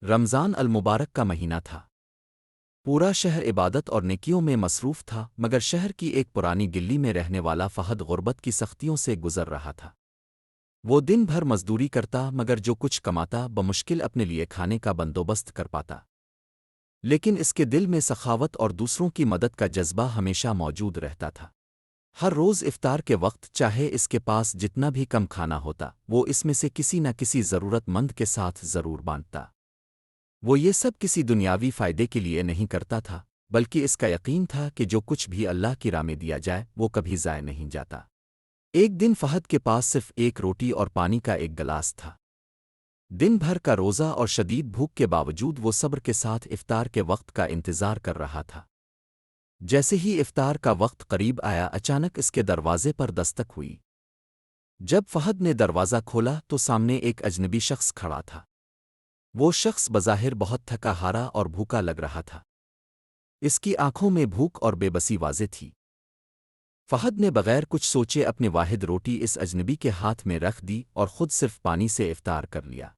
رمضان المبارک کا مہینہ تھا۔ پورا شہر عبادت اور نیکیوں میں مصروف تھا، مگر شہر کی ایک پرانی گلی میں رہنے والا فہد غربت کی سختیوں سے گزر رہا تھا۔ وہ دن بھر مزدوری کرتا، مگر جو کچھ کماتا بمشکل اپنے لیے کھانے کا بندوبست کر پاتا۔ لیکن اس کے دل میں سخاوت اور دوسروں کی مدد کا جذبہ ہمیشہ موجود رہتا تھا۔ ہر روز افطار کے وقت، چاہے اس کے پاس جتنا بھی کم کھانا ہوتا، وہ اس میں سے کسی نہ کسی ضرورت مند کے ساتھ ضرور بانٹتا۔ وہ یہ سب کسی دنیاوی فائدے کے لیے نہیں کرتا تھا، بلکہ اس کا یقین تھا کہ جو کچھ بھی اللہ کی راہ میں دیا جائے وہ کبھی ضائع نہیں جاتا۔ ایک دن فہد کے پاس صرف ایک روٹی اور پانی کا ایک گلاس تھا۔ دن بھر کا روزہ اور شدید بھوک کے باوجود وہ صبر کے ساتھ افطار کے وقت کا انتظار کر رہا تھا۔ جیسے ہی افطار کا وقت قریب آیا، اچانک اس کے دروازے پر دستک ہوئی۔ جب فہد نے دروازہ کھولا تو سامنے ایک اجنبی شخص کھڑا تھا۔ وہ شخص بظاہر بہت تھکا ہارا اور بھوکا لگ رہا تھا۔ اس کی آنکھوں میں بھوک اور بے بسی واضح تھی۔ فہد نے بغیر کچھ سوچے اپنی واحد روٹی اس اجنبی کے ہاتھ میں رکھ دی اور خود صرف پانی سے افطار کر لیا۔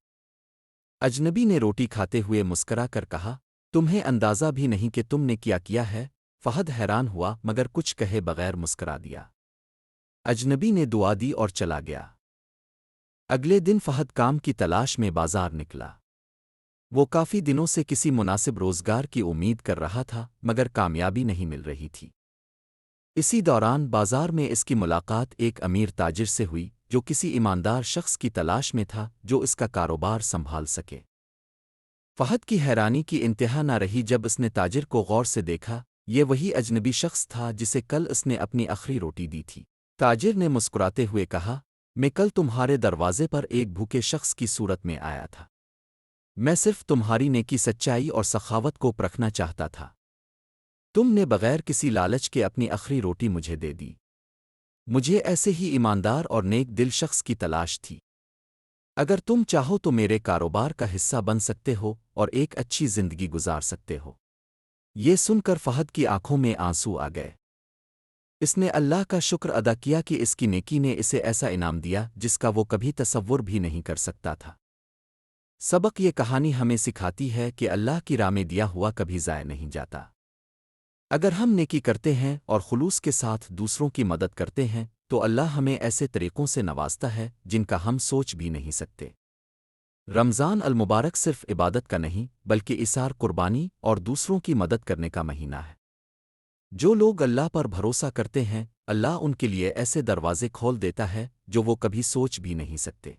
اجنبی نے روٹی کھاتے ہوئے مسکرا کر کہا، تمہیں اندازہ بھی نہیں کہ تم نے کیا ہے؟ فہد حیران ہوا مگر کچھ کہے بغیر مسکرا دیا۔ اجنبی نے دعا دی اور چلا گیا۔ اگلے دن فہد کام کی تلاش میں بازار نکلا۔ وہ کافی دنوں سے کسی مناسب روزگار کی امید کر رہا تھا، مگر کامیابی نہیں مل رہی تھی۔ اسی دوران بازار میں اس کی ملاقات ایک امیر تاجر سے ہوئی، جو کسی ایماندار شخص کی تلاش میں تھا جو اس کا کاروبار سنبھال سکے۔ فہد کی حیرانی کی انتہا نہ رہی جب اس نے تاجر کو غور سے دیکھا۔ یہ وہی اجنبی شخص تھا جسے کل اس نے اپنی آخری روٹی دی تھی۔ تاجر نے مسکراتے ہوئے کہا، میں کل تمہارے دروازے پر ایک بھوکے شخص کی صورت میں آیا تھا۔ میں صرف تمہاری نیکی، سچائی اور سخاوت کو پرکھنا چاہتا تھا۔ تم نے بغیر کسی لالچ کے اپنی آخری روٹی مجھے دے دی۔ مجھے ایسے ہی ایماندار اور نیک دل شخص کی تلاش تھی۔ اگر تم چاہو تو میرے کاروبار کا حصہ بن سکتے ہو اور ایک اچھی زندگی گزار سکتے ہو۔ یہ سن کر فہد کی آنکھوں میں آنسو آ گئے۔ اس نے اللہ کا شکر ادا کیا کہ اس کی نیکی نے اسے ایسا انعام دیا جس کا وہ کبھی تصور بھی نہیں کر سکتا تھا۔ سبق یہ کہانی ہمیں سکھاتی ہے کہ اللہ کی راہ میں دیا ہوا کبھی ضائع نہیں جاتا۔ اگر ہم نیکی کرتے ہیں اور خلوص کے ساتھ دوسروں کی مدد کرتے ہیں تو اللہ ہمیں ایسے طریقوں سے نوازتا ہے جن کا ہم سوچ بھی نہیں سکتے۔ رمضان المبارک صرف عبادت کا نہیں بلکہ ایثار، قربانی اور دوسروں کی مدد کرنے کا مہینہ ہے۔ جو لوگ اللہ پر بھروسہ کرتے ہیں، اللہ ان کے لیے ایسے دروازے کھول دیتا ہے جو وہ کبھی سوچ بھی نہیں سکتے۔